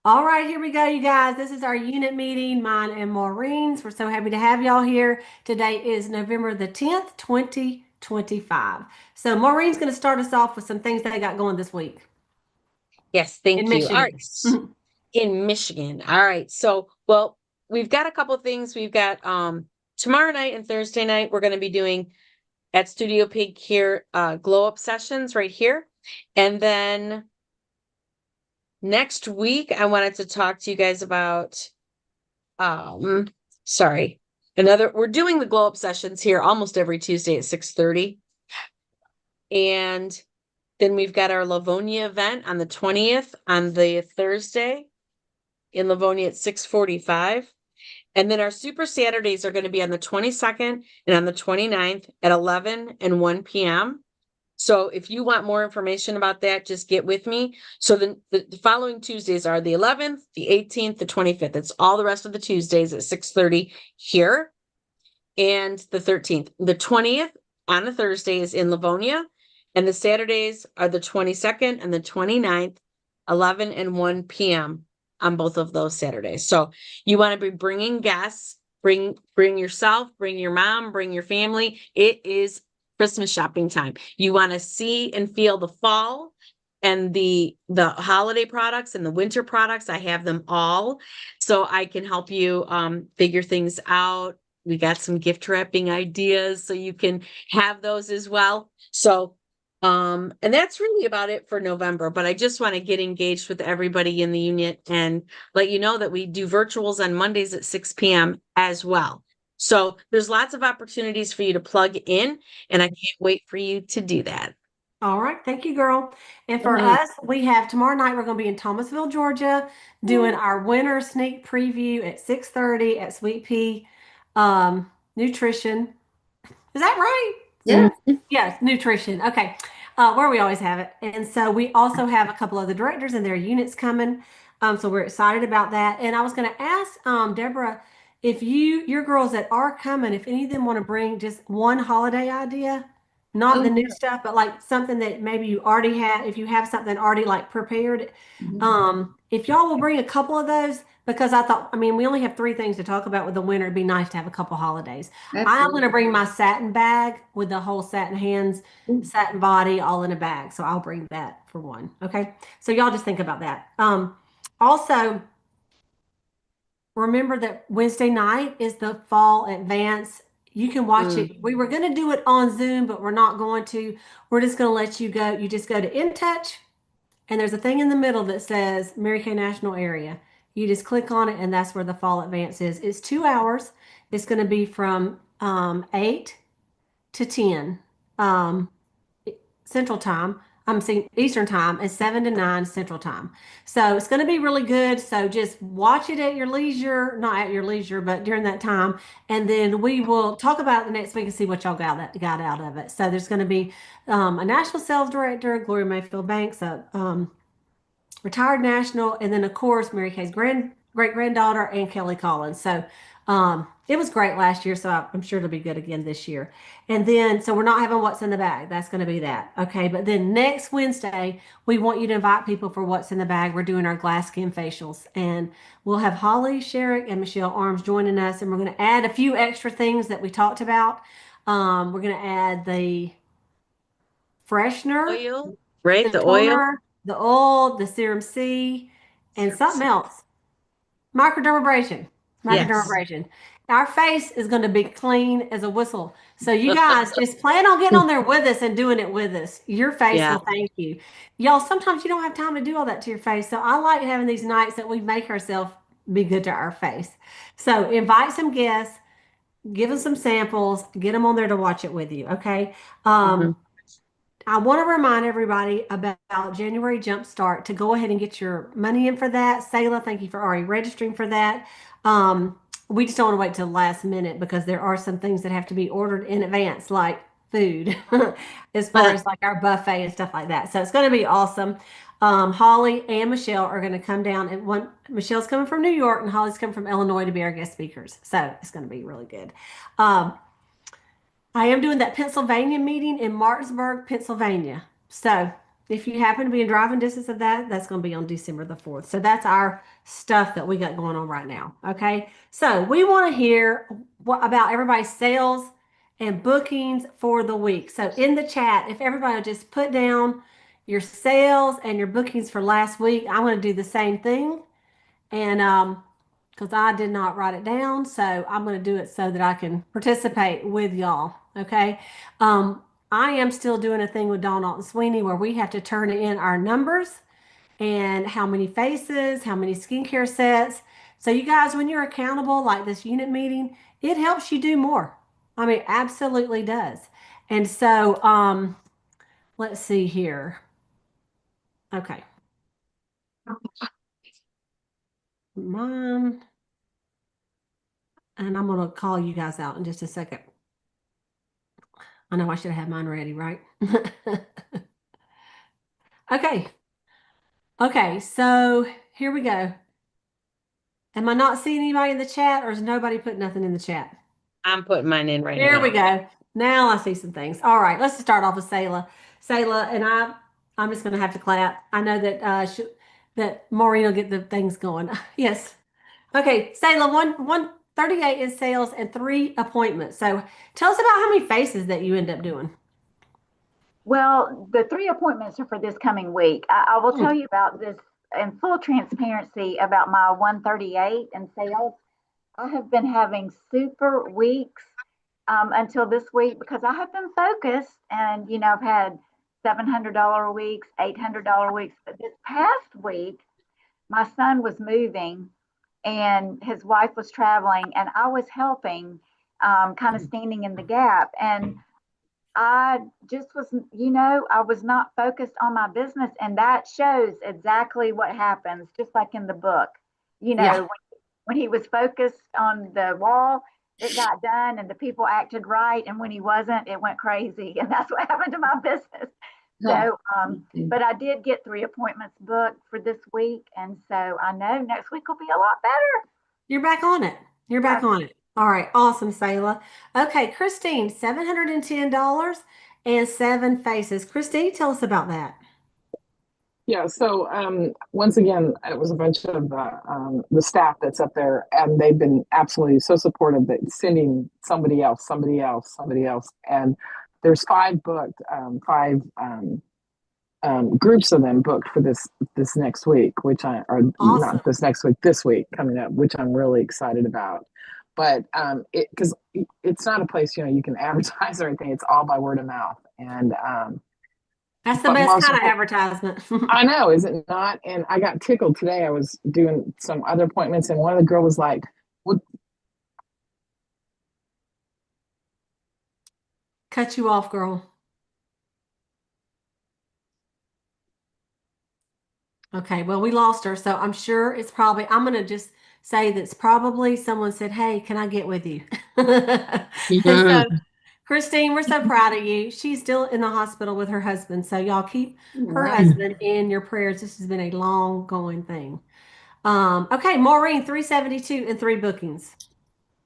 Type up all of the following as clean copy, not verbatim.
All right, here we go, you guys. This is our unit meeting, mine and Maureen's. We're so happy to have y'all here. Today is November the 10th, 2025. So Maureen's going to start us off with some things they got going this week Yes, in thank you. All right. Michigan. In Michigan. All right. So, we've got a couple things. We've got tomorrow night and Thursday night, we're going to be doing at Studio Pig here, glow up sessions right here. And then next week, I wanted to talk to you guys about um sorry. We're doing the glow up sessions here almost every Tuesday at 6:30. And then we've got our Livonia event on the 20th on the Thursday in Livonia at 6:45. And then our Super Saturdays are going to be on the 22nd and on the 29th at 11 and 1 p.m. So if you want more information about that, just get with me. So the following Tuesdays are the 11th, the 18th, the 25th. It's all the rest of the Tuesdays at 6:30 here. And the 13th. The 20th on a Thursday is in Livonia. And the Saturdays are the 22nd and the 29th, 11 and 1 p.m. on both of those Saturdays. So you want to be bringing guests, bring yourself, bring your mom, bring your family. It is Christmas shopping time. You want to see and feel the fall and the holiday products and the winter products. I have them all, so I can help you figure things out. We got some gift wrapping ideas, so you can have those as well. So and that's really about it for November, but I just want to get engaged with everybody in the unit and let you know that we do virtuals on Mondays at 6 p.m. as well. So there's lots of opportunities for you to plug in, and I can't wait for you to do that. All right, thank you, girl. And for Mhm. us, we have tomorrow night, we're going to be in Thomasville, Georgia, doing our winter sneak preview at 6:30 at Sweet Pea Nutrition. Is that right? Yeah. Yes, nutrition. Okay. Where we always have it. And so we also have a couple of the directors and their units coming. So we're excited about that. And I was going to ask Deborah if your girls that are coming, if any of them want to bring just one holiday idea, not Oh, the new stuff, but like something that maybe you already have, if you have something already like prepared. If y'all will bring a couple of those, because I thought, I mean, we only have three things to talk about with the winter. It'd be nice to have a couple holidays. I'm going to absolutely. bring my satin bag with the whole satin hands, satin body, all in a bag. So I'll bring that for one. Okay. So y'all just think about that. Also, remember that Wednesday night is the fall advance. You can watch Mm. it. We were going to do it on Zoom, but we're not going to. We're just going to let you go. You just go to In Touch, and there's a thing in the middle that says Mary Kay National Area. You just click on it, and that's where the fall advance is. It's 2 hours. It's going to be from 8 to 10 um, Central Time. I'm seeing Eastern Time and 7 to 9 Central Time. So it's going to be really good. So just watch it at your leisure, not at your leisure, but during that time. And then we will talk about it the next week and see what y'all got out of it. So there's going to be a national sales director, Gloria Mayfield Banks, a retired national, and then of course Mary Kay's great granddaughter and Kelly Collins. So it was great last year, so I'm sure it'll be good again this year. And then so we're not having what's in the bag. That's going to be that. Okay, but then next Wednesday we want you to invite people for what's in the bag. We're doing our glass skin facials, and we'll have Holly Sherrick and Michelle Arms joining us, and we're going to add a few extra things that we talked about. We're going to add the freshener, Oil, right? the The oil. toner, the oil, the serum C, and something else. Microdermabrasion. Yes. Microdermabrasion. Our face is going to be clean as a whistle. So you guys just plan on getting on there with us and doing it with us. Your face Yeah. will thank you. Y'all, sometimes you don't have time to do all that to your face. So I like having these nights that we make ourselves be good to our face. So invite some guests, give them some samples, get them on there to watch it with you. Okay. Mhm. I want to remind everybody about January Jumpstart to go ahead and get your money in for that. Sayla, thank you for already registering for that. We just don't want to wait till the last minute because there are some things that have to be ordered in advance, like food, as far as like our buffet and stuff like that. So it's going to be awesome. Holly and Michelle are going to come down, and one Michelle's coming from New York, and Holly's coming from Illinois to be our guest speakers. So it's going to be really good. Um, I am doing that Pennsylvania meeting in Martinsburg, Pennsylvania. So if you happen to be in driving distance of that, that's going to be on December the 4th. So that's our stuff that we got going on right now. Okay. So we want to hear what about everybody's sales and bookings for the week. So in the chat, if everybody will just put down your sales and your bookings for last week, I'm going to do the same thing. And because I did not write it down, so I'm going to do it so that I can participate with y'all. Okay. I am still doing a thing with Dawn Alton Sweeney where we have to turn in our numbers and how many faces, how many skincare sets. So you guys, when you're accountable like this unit meeting, it helps you do more. I mean, absolutely does. And so let's see here. Okay. Mine. And I'm going to call you guys out in just a second. I know I should have had mine ready, right? Okay. Okay. So here we go. Am I not seeing anybody in the chat or is nobody putting nothing in the chat? I'm putting mine in right There we now. go. Now I see some things. All right. Let's start off with Sayla. Sayla, and I'm just going to have to clap. I know that that Maureen will get the things going. Yes. Okay. Sayla, 138 in sales and 3 appointments. So tell us about how many faces that you end up doing. Well, the 3 appointments are for this coming week. I will Hmm. tell you about this in full transparency about my 138 in sales. I have been having super weeks until this week because I have been focused and, I've had $700 weeks, $800 weeks. But this past week, my son was moving and his wife was traveling and I was helping, kind of standing in the gap. And I just was, I was not focused on my business. And that shows exactly what happens, just like in the book. You know, Yeah. when, when he was focused on the wall, it got done and the people acted right. And when he wasn't, it went crazy. And that's what happened to my business. Huh. So, but I did get 3 appointments booked for this week. And so I know next week will be a lot better. You're back on it. You're back Yes. on it. All right. Awesome, Sayla. Okay, Christine, $710 and 7 faces. Christine, tell us about that. Yeah, so once again, it was a bunch of the staff that's up there, and they've been absolutely so supportive that sending somebody else, somebody else, somebody else, and there's 5 booked, 5 groups of them booked for this next week, which I or Awesome. not this next week, this week coming up, which I'm really excited about. But it because it's not a place you can advertise or anything; it's all by word of mouth, and That's the but best most kind of important. advertisement. I know, is it not? And I got tickled today. I was doing some other appointments, and one of the girls was like, "What?" Cut you off, girl. Okay, well, we lost her, so I'm sure it's probably, I'm going to just say that's probably someone said, "Hey, can I get with you?" And so, Mhm. Christine, we're so proud of you. She's still in the hospital with her husband, so y'all keep her Right. husband in your prayers. This has been a long going thing. Okay, Maureen, 372 and 3 bookings.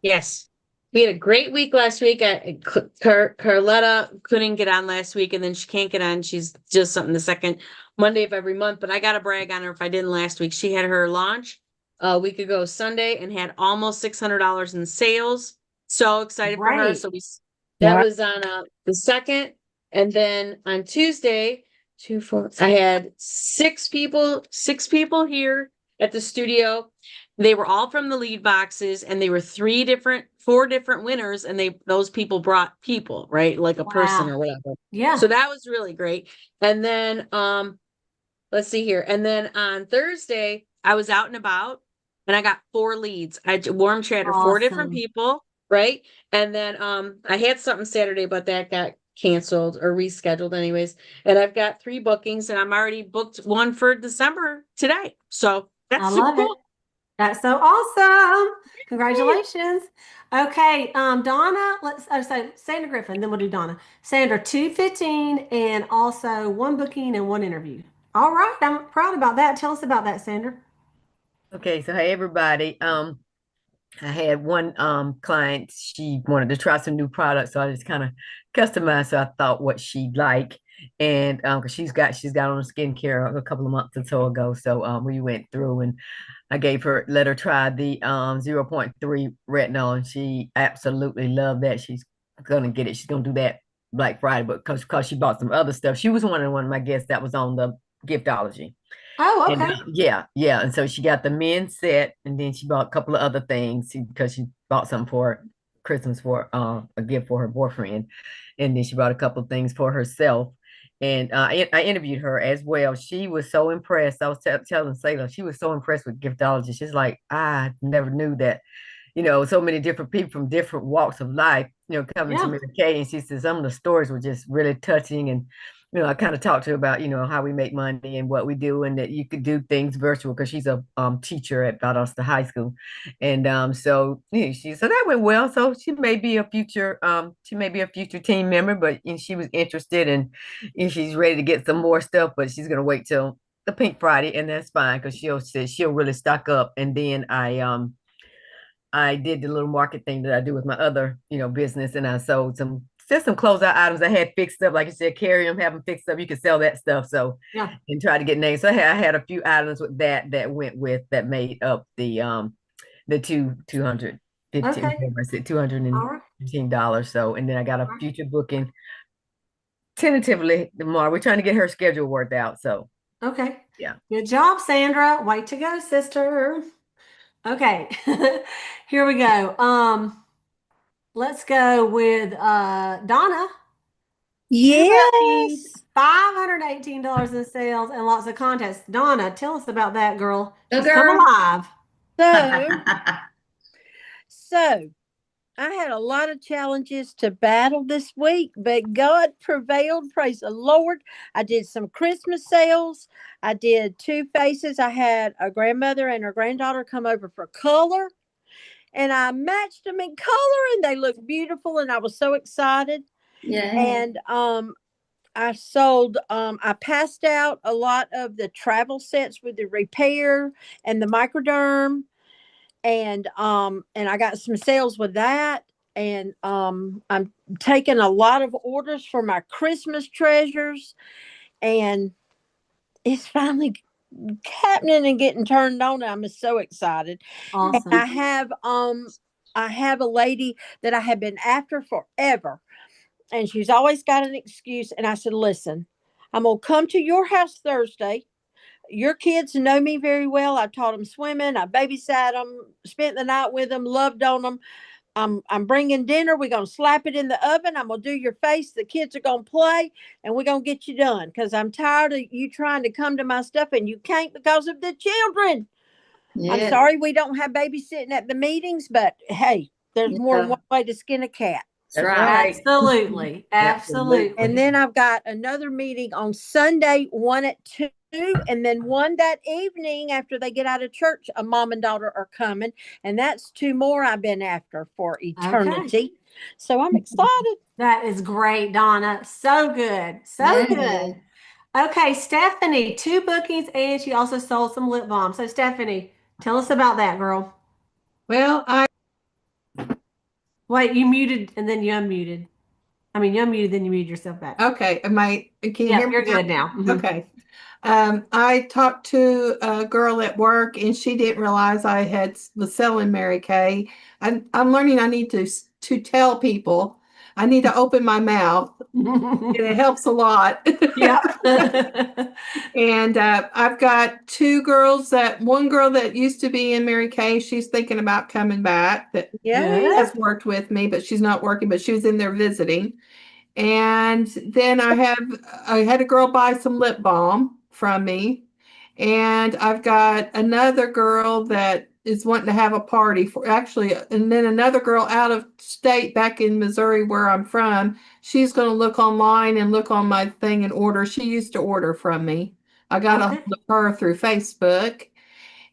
Yes. We had a great week last week. Carletta couldn't get on last week, and then she can't get on. She's just something the second Monday of every month. But I got to brag on her if I didn't last week. She had her launch a week ago Sunday and had almost $600 in sales. So excited for her. Great. So that Wow. was on the second, and then on Tuesday, two, four. I had six people here at the studio. They were all from the lead boxes and they were 4 different winners and those people brought people, right? Like a person Wow. or whatever. So Yeah. that was really great. And then let's see here. And then on Thursday, I was out and about and I got 4 leads. I warm chatted 4 different Awesome. people, right? And then I had something Saturday, but that got canceled or rescheduled anyways. And I've got 3 bookings and I'm already booked one for December today. So I that's super love it. cool. That's so awesome. Congratulations. Okay, Donna, so Sandra Griffin, then we'll do Donna. Sandra, 215 and also 1 booking and 1 interview. All right, I'm proud about that. Tell us about that, Sandra. Okay, so hey everybody. I had one client, she wanted to try some new products, so I just kind of customized so I thought what she'd like. and because she's got on a skincare a couple of months or so ago. So we went through and I let her try the 0.3 retinol, and she absolutely loved that. She's gonna get it. She's gonna do that Black Friday, but because she bought some other stuff. She was one of my guests that was on the giftology. Oh, And okay. yeah. And so she got the men's set, and then she bought a couple of other things because she bought something for Christmas for a gift for her boyfriend, and then she bought a couple of things for herself. And I interviewed her as well. She was so impressed. I was telling Sailor, she was so impressed with giftology. She's like, I never knew that, so many different people from different walks of life, coming to Yeah. Mary Kay. And she said some of the stories were just really touching. And, I kind of talked to her about, how we make money and what we do, and that you could do things virtual because she's a teacher at Valdosta High School. And so she said that went well. So she may be a future team member, but she was interested and she's ready to get some more stuff, but she's gonna wait till the Pink Friday, and that's fine because she'll really stock up. And then I did the little market thing that I do with my other, business, and I sold some closeout items I had fixed up, like I said, carry them, have them fixed up. You can sell that stuff. So, Yeah. and try to get names. So I had a few items with that went with that made up the 215, Okay. I said $215. All right. So, and then I got All a right. future booking tentatively tomorrow. We're trying to get her schedule worked out. So, Okay. yeah. Good job, Sandra. Way to go, sister. Okay. Here we go. Let's go with Donna. Two bookies, Yes. $518 in sales, and lots of contests. Donna, tell us about that, girl. She's come Sugar. alive. So, so I had a lot of challenges to battle this week, but God prevailed. Praise the Lord. I did some Christmas sales. I did two faces. I had a grandmother and her granddaughter come over for color, and I matched them in color, and they looked beautiful, and I was so excited. Yeah. And I passed out a lot of the travel sets with the repair and the microderm, and I got some sales with that. And I'm taking a lot of orders for my Christmas treasures, and it's finally happening and getting turned on. I'm so excited. And Awesome. I have a lady that I have been after forever, and she's always got an excuse. And I said, listen, I'm going to come to your house Thursday. Your kids know me very well. I taught them swimming. I babysat them, spent the night with them, loved on them. I'm bringing dinner. We're going to slap it in the oven. I'm going to do your face. The kids are going to play, and we're going to get you done, because I'm tired of you trying to come to my stuff and you can't because of the children. I'm Yeah. sorry we don't have babysitting at the meetings, but hey, there's more than Yeah. one way to skin a cat. That's right. Absolutely. Absolutely. And then I've got another meeting on Sunday, one at 2, and then one that evening after they get out of church. A mom and daughter are coming, and that's 2 more I've been after for eternity. So I'm excited. That is great, Donna. So good. So Yeah. good. Okay, Stephanie, 2 bookings, and she also sold some lip balm. So, Stephanie, tell us about that, girl. Well, Wait, you muted and then you unmuted. I mean, you unmuted, then you muted yourself back. okay. Can you Yeah, hear me you're now? good now. Mhm. Okay. I talked to a girl at work, and she didn't realize was selling Mary Kay. I'm learning I need to tell people. I need to open my mouth, and it helps a lot. Yeah. And I've got 2 girls. One girl that used to be in Mary Kay, she's thinking about coming back. That Yeah. has worked with me, but she's not working. But she was in there visiting. And then I had a girl buy some lip balm from me. And I've got another girl that is wanting to have a party and then another girl out of state back in Missouri where I'm from. She's going to look online and look on my thing and order. She used to order from me. I got a hold of her through Facebook.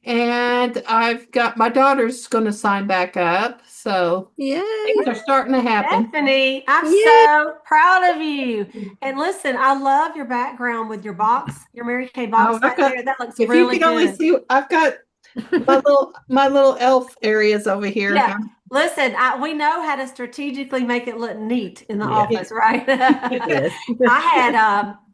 And I've got my daughter's going to sign back up. So Yay. things are starting to happen. Stephanie, I'm Yeah. so proud of you. And listen, I love your background with your box, your Mary Kay box I've back got- there. That looks If really you can only good. see, I've got my little elf areas over here. Yeah, Listen, we know how to strategically make it look neat in the Yeah. office, right? Yes.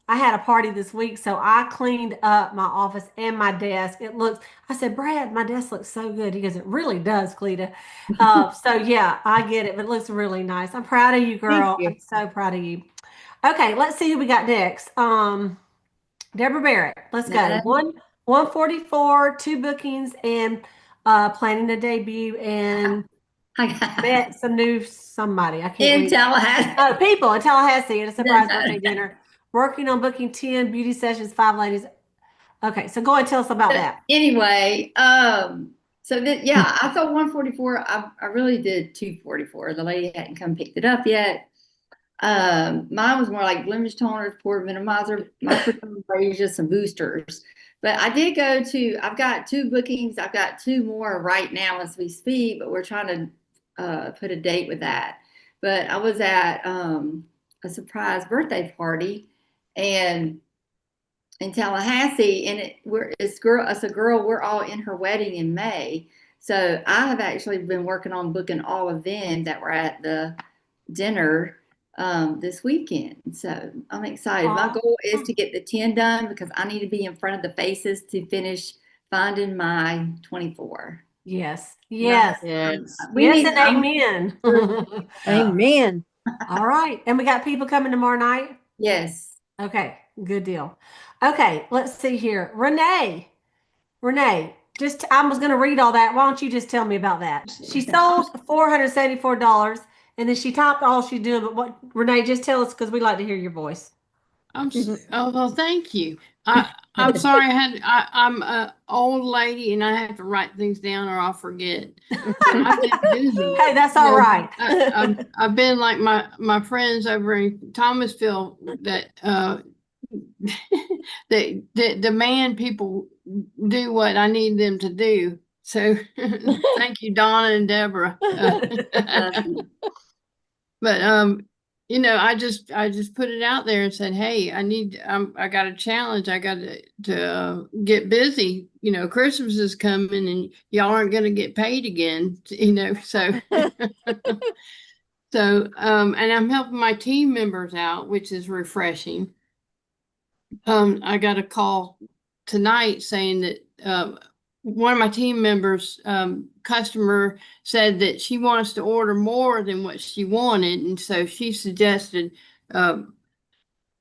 I had a party this week, so I cleaned up my office and my desk. I said, Brad, my desk looks so good. He goes, it really does, Cleta. So yeah, I get it, but it looks really nice. I'm proud of you, girl. you. I'm so proud of you. Okay, let's see who we got next. Deborah Barrett, let's go. 144, two bookings, and planning a debut, and I got met some new somebody. I can't in read. Tallahassee. Oh, people in Tallahassee at a surprise That's birthday dinner. Working on booking 10 beauty sessions, 5 ladies. Okay, so go ahead and tell us about that. Anyway, so that yeah, I thought 144. I really did 244. The lady hadn't come picked it up yet. Mine was more like blemish toners, pore minimizer, microdermabrasion, some boosters. But I did go to. I've got 2 bookings. I've got 2 more right now as we speak. But we're trying to put a date with that. But I was at a surprise birthday party, and in Tallahassee, and it's a girl. We're all in her wedding in May, so I have actually been working on booking all of them that were at the dinner this weekend. So I'm excited. My goal is to get the 10 done because I need to be in front of the faces to finish finding my 24. Yes, yes, Yes. yes, and amen. Amen. All right, and we got people coming tomorrow night. Yes. Okay, good deal. Okay, let's see here. Renee, I was going to read all that. Why don't you just tell me about that? She sold $474, and then she topped all she's doing. But what, Renee, just tell us because we like to hear your voice. Oh well, thank you. I'm sorry. I'm a old lady and I have to write things down or I'll forget. I've been busy. Hey, that's all right. I've been like my friends over in Thomasville that that demand people do what I need them to do. So thank you, Donna and Deborah. But I just put it out there and said, hey, I got a challenge. I got to get busy. Christmas is coming and y'all aren't going to get paid again, so. So, and I'm helping my team members out, which is refreshing. I got a call tonight saying that, one of my team members, customer said that she wants to order more than what she wanted. And so she suggested,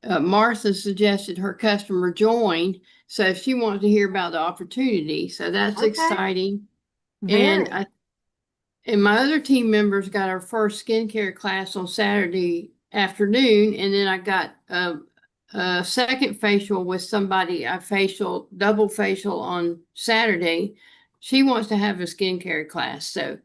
Martha suggested her customer join. So she wants to hear about the opportunity. So that's Okay. exciting. Very. And my other team members got our first skincare class on Saturday afternoon. And then I got, a second facial with somebody, double facial on Saturday. She wants to have a skincare class. So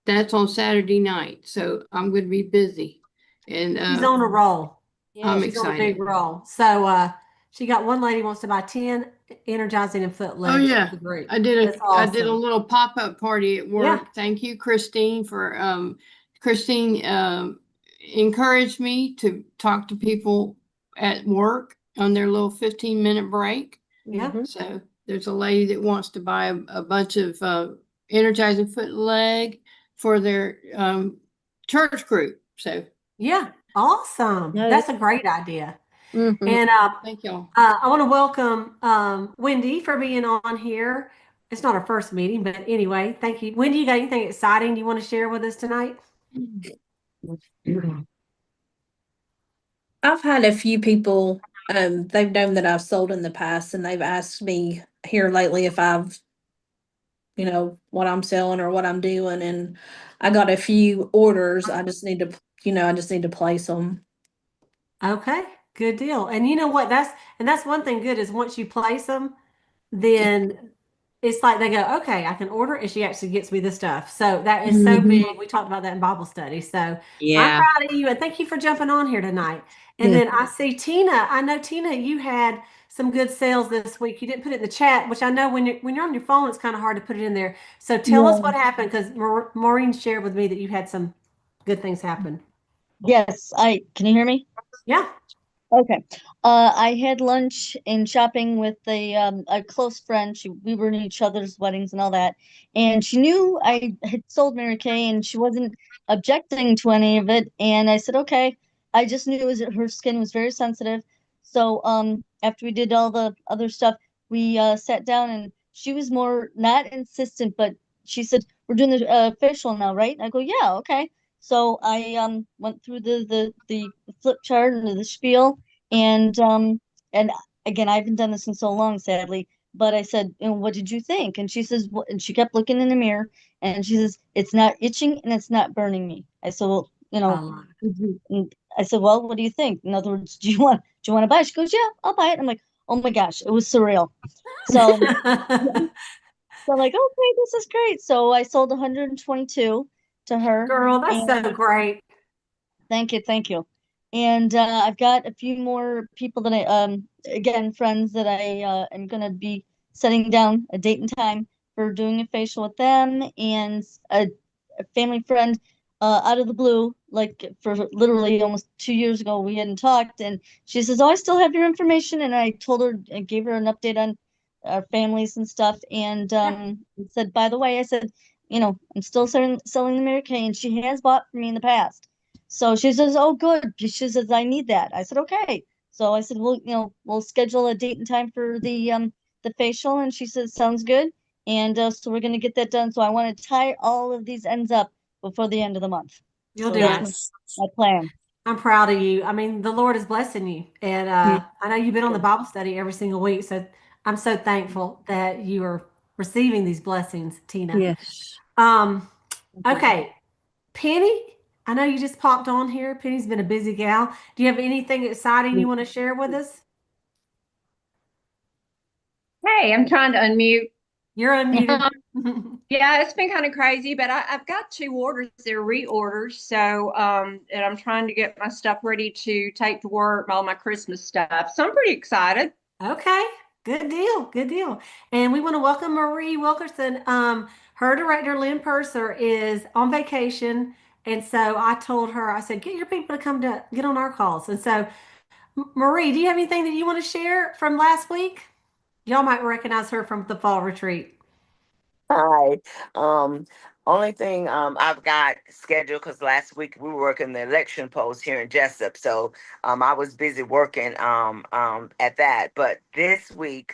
that's on Saturday night. So I'm going to be busy. And She's on a roll. I'm She's on a excited. big roll. So she got one lady wants to buy 10 energizing and foot legs. Oh yeah, for the group. I did That's I did a awesome. little pop-up party at work. Yeah. Thank you, Christine, for Christine encouraged me to talk to people at work on their little 15-minute break. Yeah. So there's a lady that wants to buy a bunch of energizing foot and leg for their church group. So Yeah. Awesome. Yeah. That's a great idea. Mhm. And thank y'all. I want to welcome Wendy for being on here. It's not our first meeting, but anyway, thank you. Wendy, you got anything exciting you want to share with us tonight? I've had a few people, they've known that I've sold in the past and they've asked me here lately if I've, what I'm selling or what I'm doing. And I got a few orders. I just need to place them. Okay, good deal. And you know what? That's one thing good is once you place them, then it's like they go, okay, I can order it, and she actually gets me the stuff. So that is so big. We talked about that in Bible study. So I'm Yeah. proud of you, and thank you for jumping on here tonight. And Yeah. then I see Tina. I know Tina, you had some good sales this week. You didn't put it in the chat, which I know when you're on your phone, it's kind of hard to put it in there. So tell us what happened because Maureen shared with me that you had some good things happen. Yes, can you hear me? Yeah. Okay. I had lunch and shopping with a close friend. We were in each other's weddings and all that. And she knew I had sold Mary Kay and she wasn't objecting to any of it. And I said, okay. I just knew her skin was very sensitive. So after we did all the other stuff, we sat down and she was more not insistent, but she said, we're doing the facial now, right? I go, yeah, okay. So I went through the flip chart and the spiel and again, I haven't done this in so long, sadly. But I said, what did you think? And she says, what? And she kept looking in the mirror, and she says, it's not itching and it's not burning me. I said, well, and I said, well, what do you think? In other words, do you want to buy it? She goes, yeah, I'll buy it. I'm like, oh my gosh, it was surreal. So, so I'm like, okay, this is great. So I sold 122 to her. Girl, that's And so great. thank you, thank you. And I've got a few more people that I again friends that I am gonna be setting down a date and time for doing a facial with them, and a family friend out of the blue, like for literally almost 2 years ago we hadn't talked, and she says, oh, I still have your information, and I told her and gave her an update on our families and stuff, and said, by the way, I said, I'm still selling the Mary Kay, and she has bought for me in the past. So she says, oh, good. She says, I need that. I said, okay. So I said, well, we'll schedule a date and time for the facial. And she says, sounds good. And so we're going to get that done. So I want to tie all of these ends up before the end of the month. You'll So do that's it. my plan. I'm proud of you. I mean, the Lord is blessing you. And I know you've been on the Bible study every single week. So I'm so thankful that you are receiving these blessings, Tina. Yes. Okay. Penny, I know you just popped on here. Penny's been a busy gal. Do you have anything exciting you want to share with us? Hey, I'm trying to unmute. You're unmuted. Yeah, it's been kind of crazy, but I've got 2 orders. They're reorders. So, and I'm trying to get my stuff ready to take to work, all my Christmas stuff. So I'm pretty excited. Okay, good deal, good deal. And we want to welcome Marie Wilkerson. Her director, Lynn Purser, is on vacation. And so I told her, I said, get your people to come to get on our calls. And so, Marie, do you have anything that you want to share from last week? Y'all might recognize her from the fall retreat. Hi. Um, Only thing I've got scheduled because last week we were working the election post here in Jessup, so I was busy working at that. But this week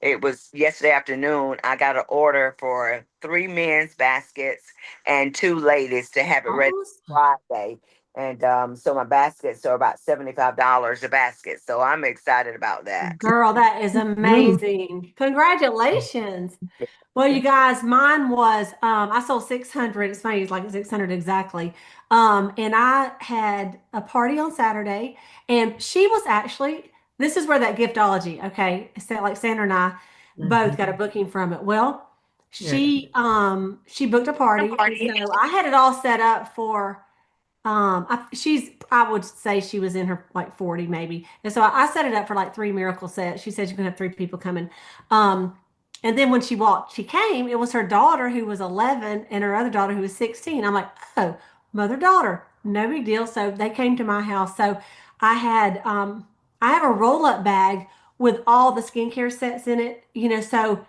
it was yesterday afternoon. I got an order for 3 men's baskets and 2 ladies to have it ready Friday. And so my baskets are about $75 a basket. So I'm excited about that. Girl, that is amazing. Congratulations. Well, you guys, mine was I sold 600. It's funny, it's like 600 exactly. And I had a party on Saturday, and she was actually, this is where that giftology, okay, so like Sandra and I both got a booking from it. Well, she booked a party, and so I had it all set up for I would say she was in her like 40 maybe. And so I set it up for like 3 miracle sets. She said she's gonna have 3 people coming. And then when she came, it was her daughter who was 11 and her other daughter who was 16. I'm like, oh, mother daughter, no big deal. So they came to my house. So I had I have a roll-up bag with all the skincare sets in it, so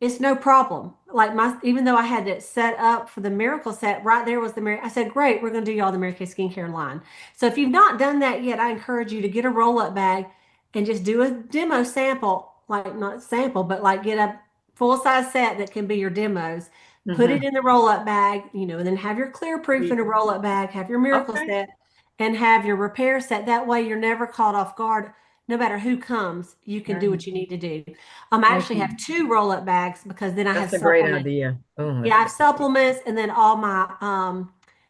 it's no problem. Like even though I had it set up for the miracle set, right there was I said, great, we're gonna do y'all the Mary Kay skincare line. So if you've not done that yet, I encourage you to get a roll-up bag and just do a demo sample, like not sample, but like get a full-size set that can be your demos. Put it in the roll-up bag, and then have your clear proof in a roll-up bag, have your miracle set, and have your repair set. That way you're never caught off guard. No matter who comes, you can do what you need to do. I actually have 2 roll-up bags because then I have That's a great supplements. idea. Oh, Yeah, I have supplements and then all my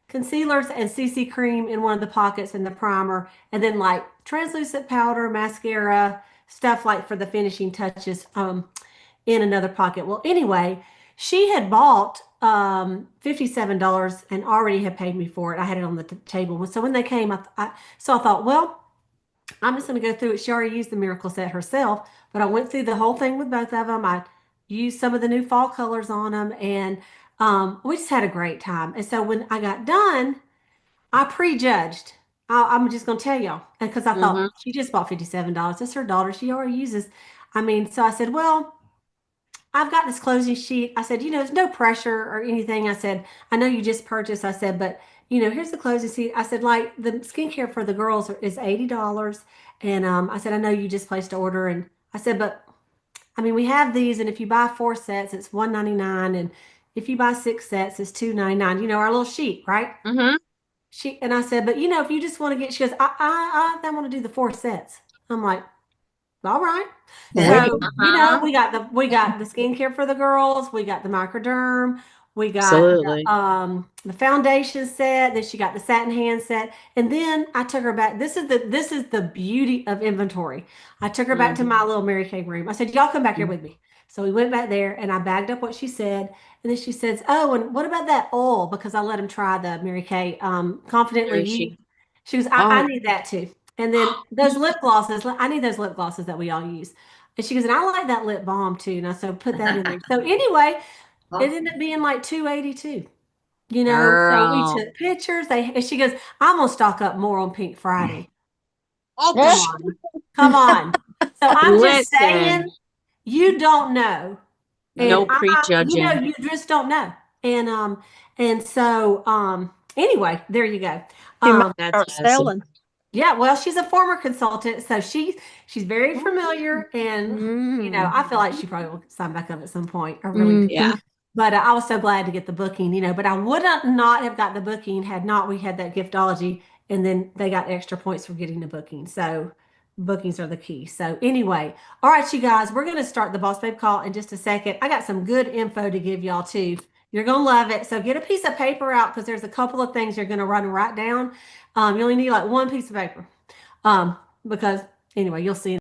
concealers and CC cream in one of the pockets and the primer, and then like translucent powder, mascara, stuff like for the finishing touches in another pocket. Well, anyway, she had bought $57 and already had paid me for it. I had it on the table. So when they came, I thought, well, I'm just going to go through it. She already used the miracle set herself, but I went through the whole thing with both of them. I used some of the new fall colors on them, and we just had a great time. And so when I got done, I prejudged. I'm just gonna tell y'all because I thought Mhm. she just bought $57. That's her daughter. She already uses. I mean, so I said, well, I've got this closing sheet. I said, there's no pressure or anything. I said, I know you just purchased. I said, but here's the closing sheet. I said, like the skincare for the girls is $80. And I said, I know you just placed an order. And I said, but I mean, we have these, and if you buy 4 sets, it's $199, and if you buy 6 sets, it's $299. Our little sheet, right? Mhm. And I said, but if you just want to get, she goes, I want to do the 4 sets. I'm like, all right. Right. So, we got the skincare for the girls, we got the microderm, we got Absolutely. the foundation set, then she got the satin hand set, and then I took her back. This is the beauty of inventory. I took her back to my little Mary Kay room. I said, y'all come back here with me. So we went back there and I bagged up what she said. And then she says, oh, and what about that oil? Because I let him try the Mary Kay Confidently Where is You. she? She goes, I Oh, need that too. And then those lip glosses, I need those lip glosses that we all use. And she goes, and I like that lip balm too. And I said, put that in there. So anyway, it ended up being like 282. So we girl. took pictures. And she goes, I'm gonna stock up more on Pink Friday. Oh, Come on. Come on. So I'm just saying, listen, you don't know. And no prejudging. you just don't know. And so anyway, there you go. She might That's start awesome. selling. Yeah, well, she's a former consultant, so she's very familiar, and I feel like she probably will sign back up at some point. I really do. Yeah. But I was so glad to get the booking, But I would not have got the booking had not we had that giftology, and then they got extra points for getting the booking. So bookings are the key. So anyway, all right, you guys, we're gonna start the Boss Babe call in just a second. I got some good info to give y'all too. You're gonna love it. So get a piece of paper out because there's a couple of things you're gonna run and write down. You only need like one piece of paper. Because anyway, you'll see